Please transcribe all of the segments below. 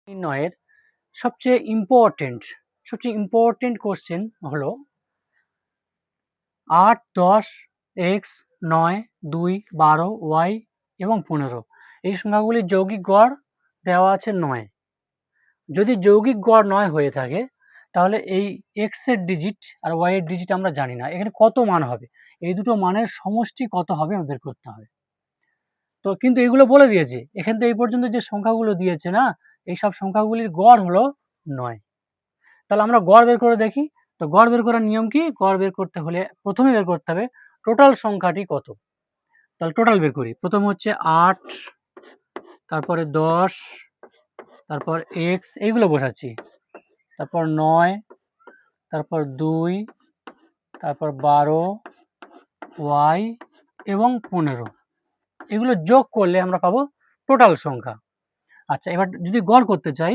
নির্ণয়ের সবচেয়ে important question হলো 8, 10, x, 9, 2, 12, y এবং 15। এই সংখ্যাগুলির যৌগিক গড় দেওয়া আছে 9। যদি যৌগিক গড় 9 হয়ে থাকে তাহলে এই x এর ডিজিট আর y এর ডিজিট আমরা জানি না, এখানে কত মান হবে, এই দুটো মানের সমষ্টি কত হবে বের করতে হবে। তো কিন্তু এগুলো বলে দিয়েছে, এখান থেকে এই পর্যন্ত যে সংখ্যাগুলো দিয়েছে না, এই সব সংখ্যাগুলির গড় হলো 9। তাহলে আমরা গড় বের করে দেখি। তো গড় বের করার নিয়ম কি? গড় বের করতে হলে প্রথমে বের করতে হবে টোটাল সংখ্যাটি কত। তাহলে টোটাল বের করি। প্রথম হচ্ছে 8, তারপরে 10, তারপর x, এইগুলো বসাচ্ছি, তারপর 9, তারপর 2, তারপর 12, y এবং 15। এগুলো যোগ করলে আমরা পাবো টোটাল সংখ্যা। আচ্ছা, এবার যদি গড় করতে চাই,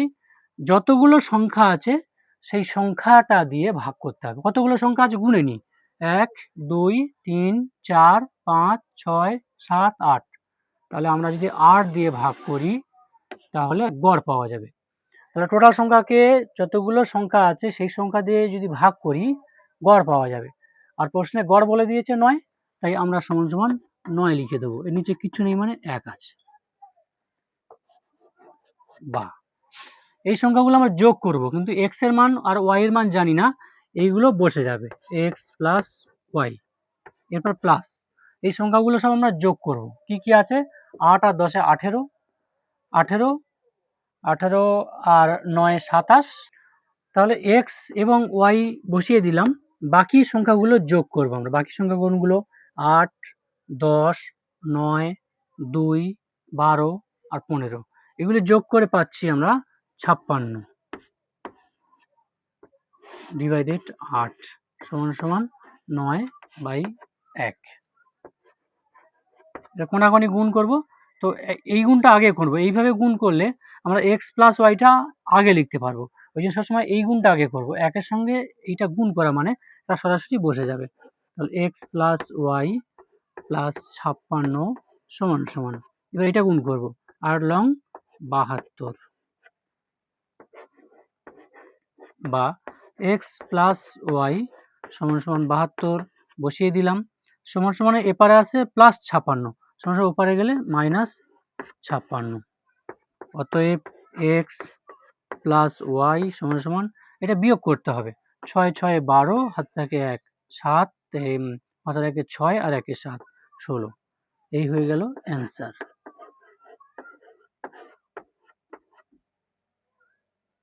যতগুলো সংখ্যা আছে সেই সংখ্যাটা দিয়ে ভাগ করতে হবে। কতগুলো সংখ্যা আছে গুনে নিই। 1, 2, 3, 4, 5, 6, 7, 8। তাহলে আমরা যদি 8 দিয়ে ভাগ করি তাহলে গড় পাওয়া যাবে। তাহলে টোটাল সংখ্যাকে যতগুলো সংখ্যা আছে সেই সংখ্যা দিয়ে যদি ভাগ করি গড় পাওয়া যাবে। আর প্রশ্নে গড় বলে দিয়েছে 9, তাই আমরা সমান সমান 9 লিখে দেবো। এর নিচে কিছু নেই মানে 1 আছে। বা এই সংখ্যাগুলো আমরা যোগ করব, কিন্তু x এর মান আর y এর মান জানি না, এইগুলো বসে যাবে x প্লাস y, এরপর প্লাস এই সংখ্যাগুলো সব আমরা যোগ করব। কি কি আছে? 8 আর 10 18, 18 18 আর 9 27। তাহলে x এবং y বসিয়ে দিলাম, বাকি সংখ্যাগুলো যোগ করব আমরা। বাকি সংখ্যাগুলো 8, 10, 9, 2, 12 আর 15। এগুলো যোগ করে পাচ্ছি আমরা 56 ডিভাইডেড 8 সমান সমান 9/1। এটা কোনাকুনি গুণ করব। তো এই গুণটা আগে করব, এইভাবে গুণ করলে আমরা x প্লাস ওয়াইটা আগে লিখতে পারবো। ওই জন্য সবসময় এই গুণটা আগে করব, একের সঙ্গে এইটা গুণ করা মানে তা সরাসরি বসে যাবে। তাহলে x প্লাস ওয়াই প্লাস 56 সমান সমান, এবার এটা গুণ করব 8 লং 72, বা x প্লাস ওয়াই সমান সমান 72 বসিয়ে দিলাম, সমান সমান এপারে আছে প্লাস 56, সমান সমান ওপারে গেলে মাইনাস 56। অতএব x প্লাস ওয়াই সমান সমান, এটা বিয়োগ করতে হবে, 6 6 12, হাত থাকে 1, 7, 5 আর 1 6 আর 1 7, 16। এই হয়ে গেল অ্যান্সার।